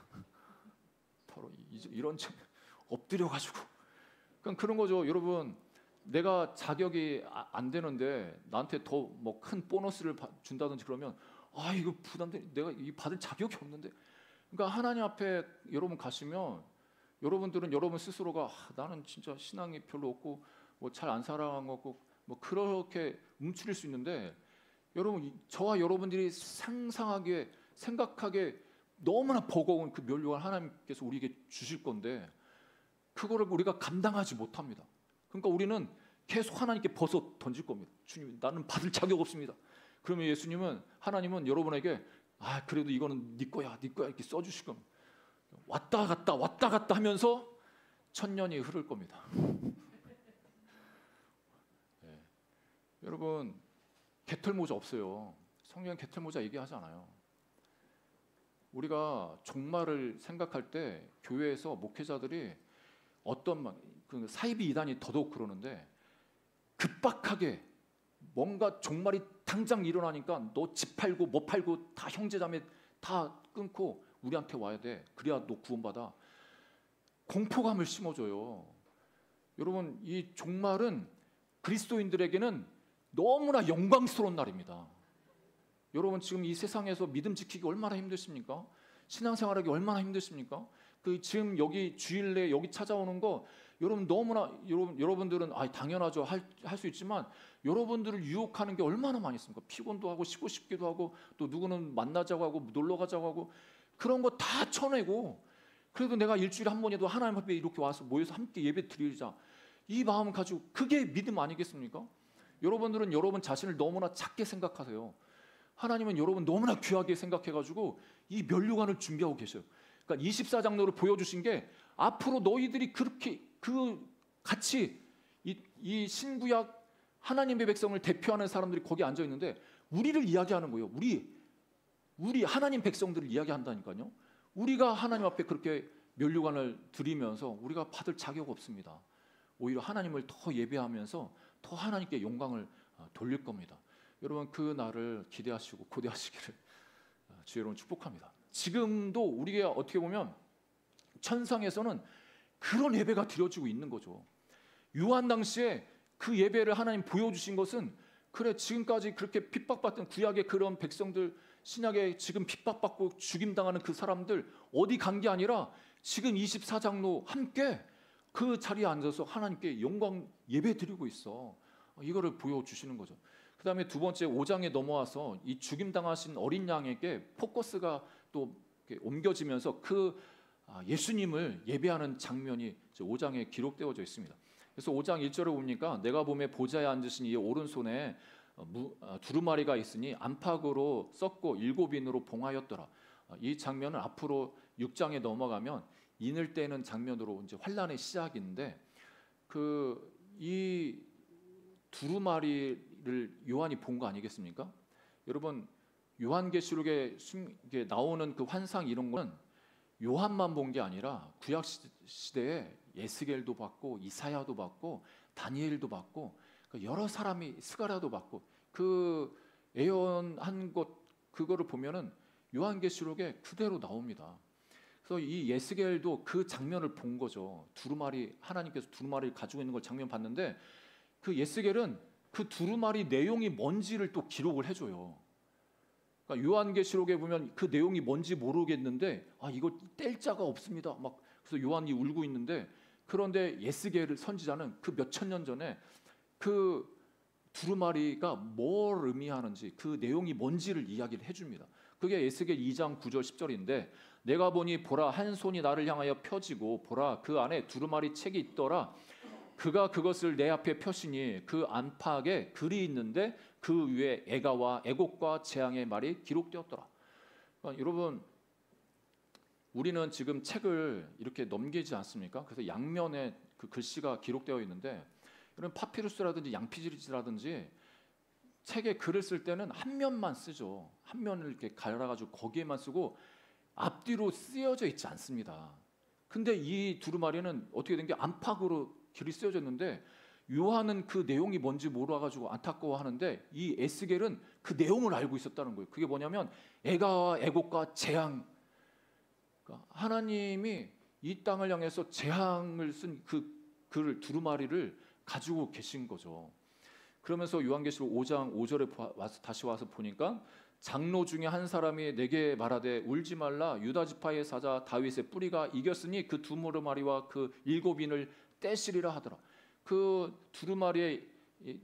Speaker 1: 바로 이런 책 엎드려가지고 그러니까 그런 거죠. 여러분, 내가 자격이 안 되는데 나한테 더 뭐 큰 보너스를 준다든지 그러면 아 이거 부담돼, 내가 이 받을 자격이 없는데. 그러니까 하나님 앞에 여러분 가시면 여러분들은 여러분 스스로가 나는 진짜 신앙이 별로 없고 뭐 잘 안 살아간 것 같고 뭐 그렇게 움츠릴 수 있는데, 여러분 저와 여러분들이 상상하기에 생각하기에 너무나 버거운 그 면류관 하나님께서 우리에게 주실 건데 그거를 우리가 감당하지 못합니다. 그러니까 우리는 계속 하나님께 벗어 던질 겁니다. 주님, 나는 받을 자격 없습니다. 그러면 하나님은 여러분에게 그래도 이거는 네 거야 이렇게 써주실 겁니다. 왔다 갔다 하면서 천년이 흐를 겁니다. 네. 여러분, 개털모자 없어요. 성경에 개털모자 얘기하지 않아요. 우리가 종말을 생각할 때 교회에서 목회자들이 어떤 그 사이비 이단이 더더욱 그러는데, 급박하게 뭔가 종말이 당장 일어나니까 너 집 팔고 뭐 팔고 다 형제자매 다 끊고 우리한테 와야 돼. 그래야 너 구원받아. 공포감을 심어줘요. 여러분, 이 종말은 그리스도인들에게는 너무나 영광스러운 날입니다. 여러분, 지금 이 세상에서 믿음 지키기 얼마나 힘드십니까? 신앙생활하기 얼마나 힘드십니까? 지금 여기 주일내 여기 찾아오는 거 여러분 너무나 여러분들은 당연하죠, 할 수 있지만 여러분들을 유혹하는 게 얼마나 많이 있습니까? 피곤도 하고 쉬고 싶기도 하고 또 누구는 만나자고 하고 놀러 가자고 하고 그런 거 다 쳐내고, 그래도 내가 일주일에 한 번이라도 하나님 앞에 이렇게 와서 모여서 함께 예배 드리자, 이 마음을 가지고, 그게 믿음 아니겠습니까? 여러분들은 여러분 자신을 너무나 작게 생각하세요. 하나님은 여러분 너무나 귀하게 생각해가지고 이 면류관을 준비하고 계셔요. 그러니까 24장로를 보여주신 게 앞으로 너희들이 그렇게 같이 이 신구약 하나님의 백성을 대표하는 사람들이 거기 앉아 있는데 우리를 이야기하는 거예요. 우리 하나님 백성들을 이야기한다니까요. 우리가 하나님 앞에 그렇게 면류관을 드리면서 우리가 받을 자격 없습니다. 오히려 하나님을 더 예배하면서 더 하나님께 영광을 돌릴 겁니다. 여러분, 그 날을 기대하시고 고대하시기를 주의 여러분 축복합니다. 지금도 우리가 어떻게 보면 천상에서는 그런 예배가 드려지고 있는 거죠. 요한 당시에 그 예배를 하나님 보여주신 것은, 그래 지금까지 그렇게 핍박받던 구약의 그런 백성들, 신약에 지금 핍박받고 죽임당하는 그 사람들 어디 간 게 아니라 지금 24장로 함께 그 자리에 앉아서 하나님께 영광 예배 드리고 있어. 이거를 보여주시는 거죠. 그 다음에 두 번째 5장에 넘어와서 이 죽임당하신 어린 양에게 포커스가 또 옮겨지면서 그 예수님을 예배하는 장면이 5장에 기록되어져 있습니다. 그래서 5장 1절을 보니까 내가 보매 보좌에 앉으신 이의 오른손에 두루마리가 있으니 안팎으로 썩고 7인으로 봉하였더라. 이 장면은 앞으로 6장에 넘어가면 인을 떼는 장면으로 이제 환란의 시작인데, 이 두루마리를 요한이 본 거 아니겠습니까? 여러분, 요한계시록에 나오는 그 환상 이런 거는 요한만 본 게 아니라 구약 시대에 예스겔도 봤고 이사야도 봤고 다니엘도 봤고 여러 사람이, 스가랴도 봤고 그 예언한 것, 그거를 보면은 요한계시록에 그대로 나옵니다. 그래서 이 예스겔도 그 장면을 본 거죠. 두루마리, 하나님께서 두루마리를 가지고 있는 걸 장면 봤는데, 그 예스겔은 그 두루마리 내용이 뭔지를 또 기록을 해줘요. 그러니까 요한계시록에 보면 그 내용이 뭔지 모르겠는데 이거 뗄 자가 없습니다. 막 그래서 요한이 울고 있는데, 그런데 예스겔 선지자는 그 몇천 년 전에 그 두루마리가 뭘 의미하는지, 그 내용이 뭔지를 이야기를 해줍니다. 그게 예스겔 2장 9절 10절인데 내가 보니 보라 한 손이 나를 향하여 펴지고 보라 그 안에 두루마리 책이 있더라. 그가 그것을 내 앞에 펴시니 그 안팎에 글이 있는데 그 위에 애가와 애곡과 재앙의 말이 기록되었더라. 그러니까 여러분, 우리는 지금 책을 이렇게 넘기지 않습니까? 그래서 양면에 그 글씨가 기록되어 있는데, 이런 파피루스라든지 양피지라든지 책에 글을 쓸 때는 한 면만 쓰죠. 한 면을 이렇게 갈아가지고 거기에만 쓰고 앞뒤로 쓰여져 있지 않습니다. 근데 이 두루마리는 어떻게 된 게 안팎으로 글이 쓰여졌는데, 요한은 그 내용이 뭔지 몰라가지고 안타까워하는데, 이 에스겔은 그 내용을 알고 있었다는 거예요. 그게 뭐냐면 애가와 애곡과 재앙, 그러니까 하나님이 이 땅을 향해서 재앙을 쓴 그 글을, 두루마리를 가지고 계신 거죠. 그러면서 요한계시록 5장 5절에 다시 와서 보니까, 장로 중에 한 사람이 내게 말하되 울지 말라, 유다 지파의 사자 다윗의 뿌리가 이겼으니 그 두루마리와 그 7인을 떼시리라 하더라. 그 두루마리에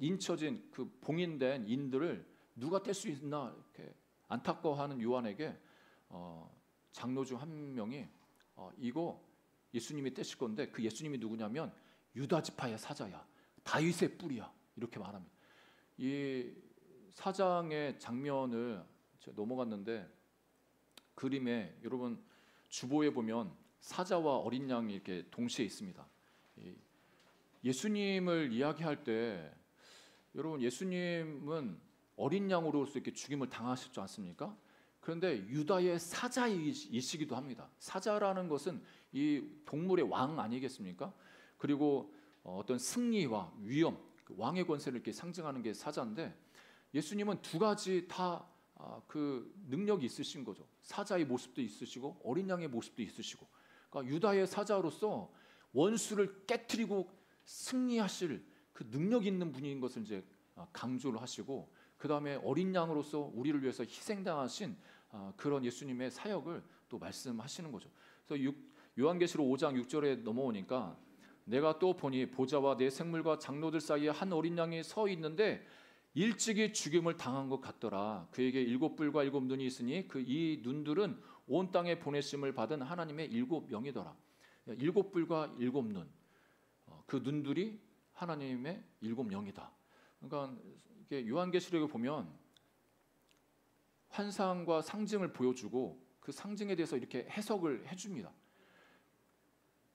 Speaker 1: 인쳐진 그 봉인된 인들을 누가 뗄 수 있나 이렇게 안타까워하는 요한에게 장로 중 한 명이 이거 예수님이 떼실 건데, 그 예수님이 누구냐면 유다 지파의 사자야, 다윗의 뿌리야, 이렇게 말합니다. 이 4장의 장면을 제가 넘어갔는데, 그림에 여러분 주보에 보면 사자와 어린 양이 이렇게 동시에 있습니다. 예수님을 이야기할 때, 여러분 예수님은 어린 양으로서 이렇게 죽임을 당하셨지 않습니까? 그런데 유다의 사자이시기도 합니다. 사자라는 것은 이 동물의 왕 아니겠습니까? 그리고 어떤 승리와 위엄, 왕의 권세를 이렇게 상징하는 게 사자인데, 예수님은 두 가지 다 그 능력이 있으신 거죠. 사자의 모습도 있으시고 어린 양의 모습도 있으시고, 그러니까 유다의 사자로서 원수를 깨트리고 승리하실 그 능력 있는 분인 것을 이제 강조를 하시고, 그 다음에 어린 양으로서 우리를 위해서 희생당하신 그런 예수님의 사역을 또 말씀하시는 거죠. 그래서 요한계시록 5장 6절에 넘어오니까, 내가 또 보니 보좌와 내 생물과 장로들 사이에 한 어린 양이 서 있는데 일찍이 죽임을 당한 것 같더라. 그에게 7뿔과 7눈이 있으니 그 이 눈들은 온 땅에 보내심을 받은 하나님의 7명이더라. 7뿔과 7눈, 그 눈들이 하나님의 7명이다. 그러니까 이게 요한계시록에 보면 환상과 상징을 보여주고 그 상징에 대해서 이렇게 해석을 해줍니다.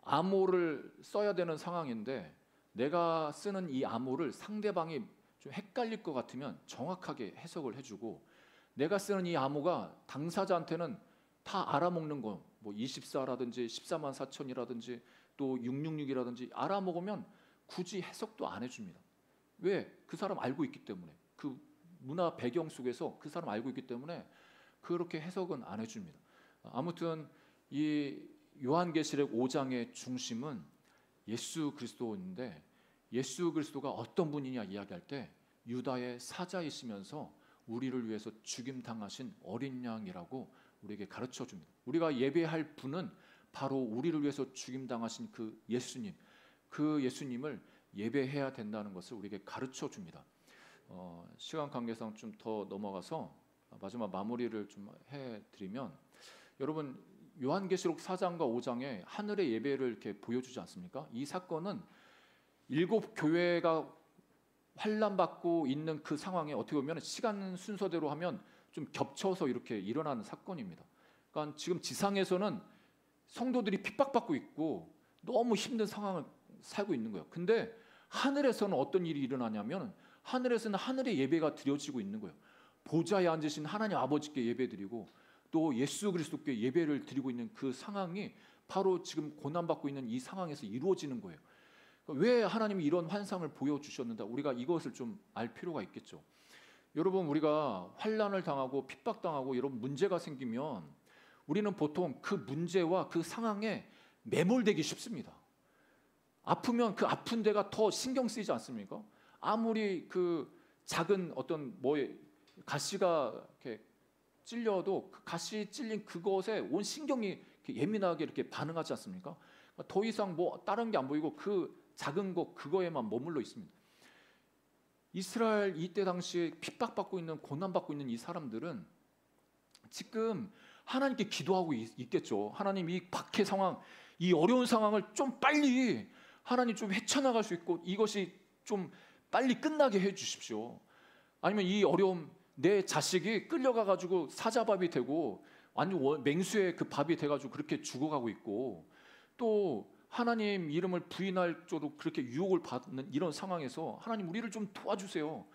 Speaker 1: 암호를 써야 되는 상황인데, 내가 쓰는 이 암호를 상대방이 좀 헷갈릴 것 같으면 정확하게 해석을 해주고, 내가 쓰는 이 암호가 당사자한테는 다 알아먹는 거, 뭐 24라든지 14만 4천이라든지 또 666이라든지 알아먹으면 굳이 해석도 안 해줍니다. 왜? 그 사람 알고 있기 때문에, 그 문화 배경 속에서 그 사람 알고 있기 때문에 그렇게 해석은 안 해줍니다. 아무튼 이 요한계시록 5장의 중심은 예수 그리스도인데, 예수 그리스도가 어떤 분이냐 이야기할 때 유다의 사자이시면서 우리를 위해서 죽임 당하신 어린 양이라고 우리에게 가르쳐 줍니다. 우리가 예배할 분은 바로 우리를 위해서 죽임 당하신 그 예수님, 그 예수님을 예배해야 된다는 것을 우리에게 가르쳐 줍니다. 시간 관계상 좀 더 넘어가서 마지막 마무리를 좀 해드리면, 여러분 요한계시록 4장과 5장에 하늘의 예배를 이렇게 보여주지 않습니까? 이 사건은 7교회가 환난받고 있는 그 상황에 어떻게 보면 시간 순서대로 하면 좀 겹쳐서 이렇게 일어나는 사건입니다. 그러니까 지금 지상에서는 성도들이 핍박받고 있고 너무 힘든 상황을 살고 있는 거예요. 근데 하늘에서는 어떤 일이 일어나냐면, 하늘에서는 하늘의 예배가 드려지고 있는 거예요. 보좌에 앉으신 하나님 아버지께 예배드리고 또 예수 그리스도께 예배를 드리고 있는 그 상황이 바로 지금 고난받고 있는 이 상황에서 이루어지는 거예요. 왜 하나님이 이런 환상을 보여주셨는가? 우리가 이것을 좀 알 필요가 있겠죠. 여러분, 우리가 환난을 당하고 핍박당하고 이런 문제가 생기면 우리는 보통 그 문제와 그 상황에 매몰되기 쉽습니다. 아프면 그 아픈 데가 더 신경 쓰이지 않습니까? 아무리 그 작은 어떤 가시가 이렇게 찔려도 그 가시 찔린 그것에 온 신경이 이렇게 예민하게 이렇게 반응하지 않습니까? 더 이상 뭐 다른 게 안 보이고 그 작은 것 그거에만 머물러 있습니다. 이스라엘 이때 당시에 핍박받고 있는, 고난받고 있는 이 사람들은 지금 하나님께 기도하고 있겠죠. 하나님, 이 박해 상황, 이 어려운 상황을 좀 빨리 하나님 좀 헤쳐나갈 수 있고 이것이 좀 빨리 끝나게 해 주십시오. 아니면 이 어려움, 내 자식이 끌려가 가지고 사자밥이 되고 완전 맹수의 그 밥이 돼가지고 그렇게 죽어가고 있고, 또 하나님 이름을 부인할 정도로 그렇게 유혹을 받는 이런 상황에서 하나님 우리를 좀 도와주세요.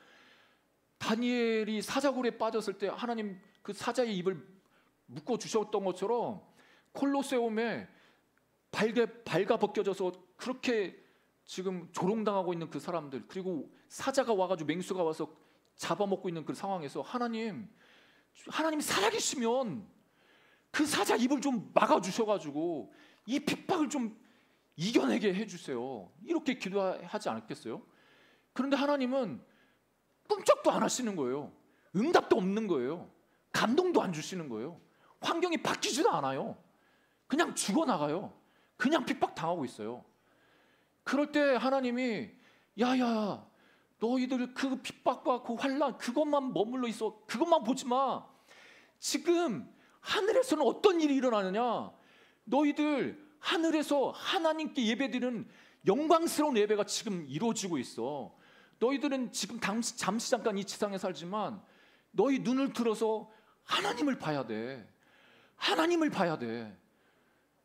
Speaker 1: 다니엘이 사자굴에 빠졌을 때 하나님 그 사자의 입을 묶어 주셨던 것처럼 콜로세움에 발가 벗겨져서 그렇게 지금 조롱당하고 있는 그 사람들, 그리고 사자가 와가지고 맹수가 와서 잡아먹고 있는 그 상황에서 하나님 살아계시면 그 사자 입을 좀 막아주셔가지고 이 핍박을 좀 이겨내게 해주세요. 이렇게 기도하지 않겠어요? 그런데 하나님은 꿈쩍도 안 하시는 거예요. 응답도 없는 거예요. 감동도 안 주시는 거예요. 환경이 바뀌지도 않아요. 그냥 죽어나가요. 그냥 핍박당하고 있어요. 그럴 때 하나님이 야야 너희들 그 핍박과 그 환난 그것만 머물러 있어. 그것만 보지 마. 지금 하늘에서는 어떤 일이 일어나느냐. 너희들 하늘에서 하나님께 예배드리는 영광스러운 예배가 지금 이루어지고 있어. 너희들은 지금 잠시 잠깐 이 지상에 살지만 너희 눈을 들어서 하나님을 봐야 돼. 하나님을 봐야 돼.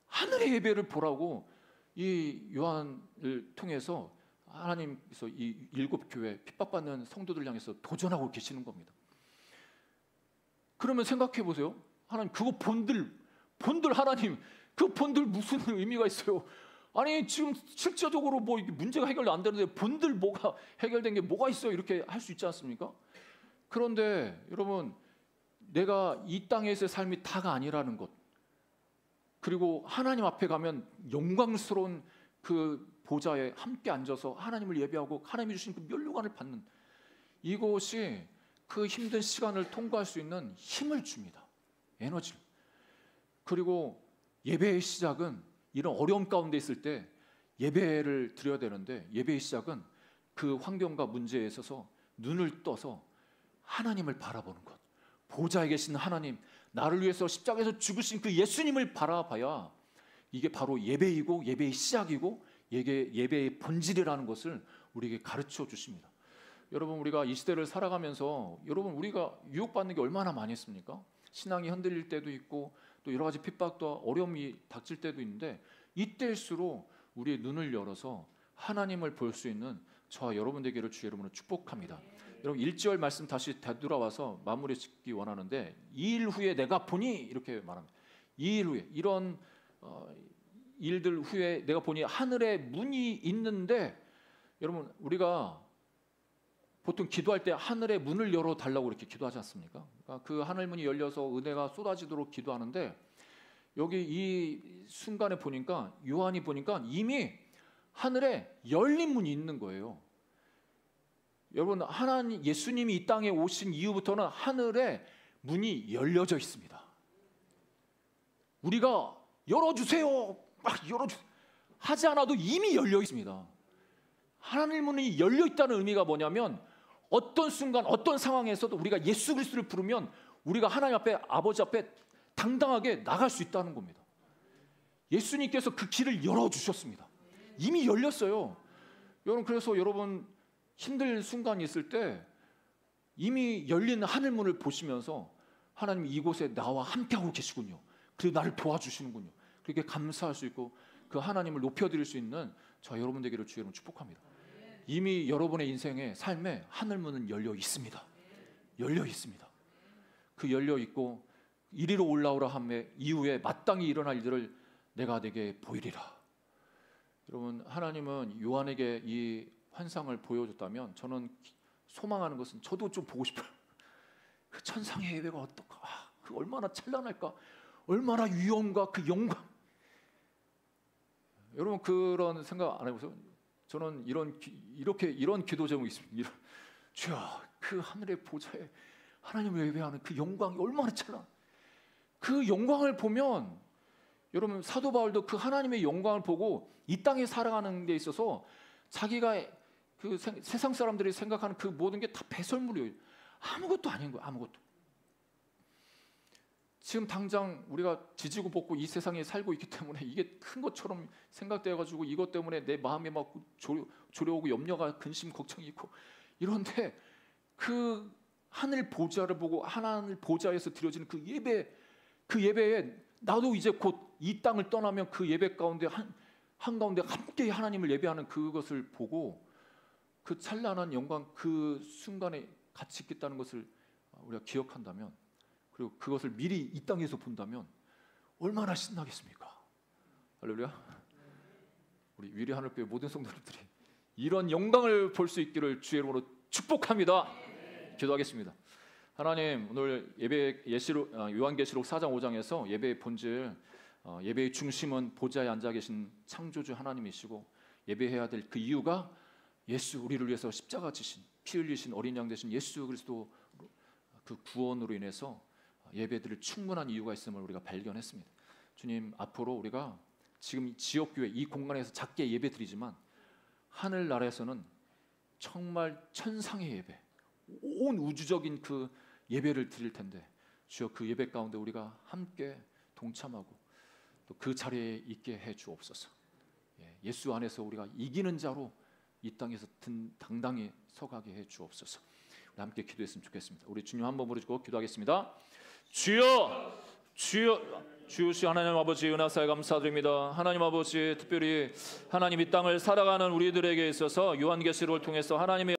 Speaker 1: 하늘의 예배를 보라고 이 요한을 통해서 하나님께서 이 7교회 핍박받는 성도들 향해서 도전하고 계시는 겁니다. 그러면 생각해 보세요. 하나님 그거 본들 하나님 그 본들 무슨 의미가 있어요? 아니 지금 실제적으로 뭐 문제가 해결 안 되는데 본들 뭐가 해결된 게 뭐가 있어요? 이렇게 할 수 있지 않습니까? 그런데 여러분 내가 이 땅에서의 삶이 다가 아니라는 것, 그리고 하나님 앞에 가면 영광스러운 그 보좌에 함께 앉아서 하나님을 예배하고 하나님이 주신 그 면류관을 받는 이것이 그 힘든 시간을 통과할 수 있는 힘을 줍니다. 에너지를. 그리고 예배의 시작은 이런 어려움 가운데 있을 때 예배를 드려야 되는데 예배의 시작은 그 환경과 문제에 있어서 눈을 떠서 하나님을 바라보는 것. 보좌에 계신 하나님, 나를 위해서 십자가에서 죽으신 그 예수님을 바라봐야 이게 바로 예배이고 예배의 시작이고 예배의 본질이라는 것을 우리에게 가르쳐 주십니다. 여러분 우리가 이 시대를 살아가면서 여러분 우리가 유혹받는 게 얼마나 많이 있습니까? 신앙이 흔들릴 때도 있고 또 여러 가지 핍박과 어려움이 닥칠 때도 있는데 이때일수록 우리의 눈을 열어서 하나님을 볼 수 있는 저와 여러분 되기를 주의 이름으로 축복합니다. 여러분 1절 말씀 다시 되돌아와서 마무리 짓기 원하는데 2일 후에 내가 보니 이렇게 말합니다. 2일 후에 이런 일들 후에 내가 보니 하늘에 문이 있는데 여러분 우리가 보통 기도할 때 하늘의 문을 열어달라고 이렇게 기도하지 않습니까? 그러니까 그 하늘 문이 열려서 은혜가 쏟아지도록 기도하는데 여기 이 순간에 보니까 요한이 보니까 이미 하늘에 열린 문이 있는 거예요. 여러분 하나님 예수님이 이 땅에 오신 이후부터는 하늘에 문이 열려져 있습니다. 우리가 열어주세요 막 열어주세요 하지 않아도 이미 열려 있습니다. 하늘 문이 열려 있다는 의미가 뭐냐면 어떤 순간 어떤 상황에서도 우리가 예수 그리스도를 부르면 우리가 하나님 앞에 아버지 앞에 당당하게 나갈 수 있다는 겁니다. 예수님께서 그 길을 열어주셨습니다. 이미 열렸어요. 여러분 그래서 여러분 힘들 순간이 있을 때 이미 열린 하늘문을 보시면서 하나님 이곳에 나와 함께하고 계시군요. 그리고 나를 도와주시는군요. 그렇게 감사할 수 있고 그 하나님을 높여드릴 수 있는 저 여러분 되기를 주의 이름으로 축복합니다. 이미 여러분의 인생에 삶에 하늘문은 열려 있습니다. 열려 있습니다. 그 열려 있고 이리로 올라오라 함에 이후에 마땅히 일어날 일들을 내가 내게 보이리라. 여러분 하나님은 요한에게 이 환상을 보여줬다면 저는 소망하는 것은 저도 좀 보고 싶어요. 그 천상의 예배가 어떨까? 그 얼마나 찬란할까? 얼마나 위엄과 그 영광. 여러분 그런 생각 안 해보세요? 저는 이런 기도 제목이 있습니다. 주여 그 하늘의 보좌에 하나님을 예배하는 그 영광이 얼마나 찬란. 그 영광을 보면 여러분 사도 바울도 그 하나님의 영광을 보고 이 땅에 살아가는 데 있어서 자기가 그 세상 사람들이 생각하는 그 모든 게 다 배설물이에요. 아무것도 아닌 거예요. 아무것도. 지금 당장 우리가 지지고 볶고 이 세상에 살고 있기 때문에 이게 큰 것처럼 생각되어가지고 이것 때문에 내 마음에 막 조려오고 염려가 근심 걱정이 있고 이런데 그 하늘 보좌를 보고 하나님 보좌에서 드려지는 그 예배 그 예배에 나도 이제 곧 이 땅을 떠나면 그 예배 가운데 한가운데 함께 하나님을 예배하는 그것을 보고 그 찬란한 영광 그 순간에 같이 있겠다는 것을 우리가 기억한다면, 그리고 그것을 미리 이 땅에서 본다면 얼마나 신나겠습니까? 할렐루야. 우리 위리 하늘교회 모든 성도들이 이런 영광을 볼 수 있기를 주의 이름으로 축복합니다. 기도하겠습니다. 하나님, 오늘 예배 요한계시록 4장 5장에서 예배의 본질, 예배의 중심은 보좌에 앉아 계신 창조주 하나님이시고, 예배해야 될 그 이유가 예수, 우리를 위해서 십자가 지신 피 흘리신 어린 양 되신 예수 그리스도 그 구원으로 인해서 예배드릴 충분한 이유가 있음을 우리가 발견했습니다. 주님, 앞으로 우리가 지금 지역교회 이 공간에서 작게 예배드리지만 하늘나라에서는 정말 천상의 예배, 온 우주적인 그 예배를 드릴 텐데, 주여 그 예배 가운데 우리가 함께 동참하고 또 그 자리에 있게 해 주옵소서. 예수 안에서 우리가 이기는 자로 이 땅에서 당당히 서가게 해 주옵소서. 우리 함께 기도했으면 좋겠습니다. 우리 주님 한번 부르시고 기도하겠습니다. 주여, 주여, 주여 하나님 아버지, 은하사에 감사드립니다. 하나님 아버지, 특별히 하나님 이 땅을 살아가는 우리들에게 있어서 요한계시록을 통해서 하나님의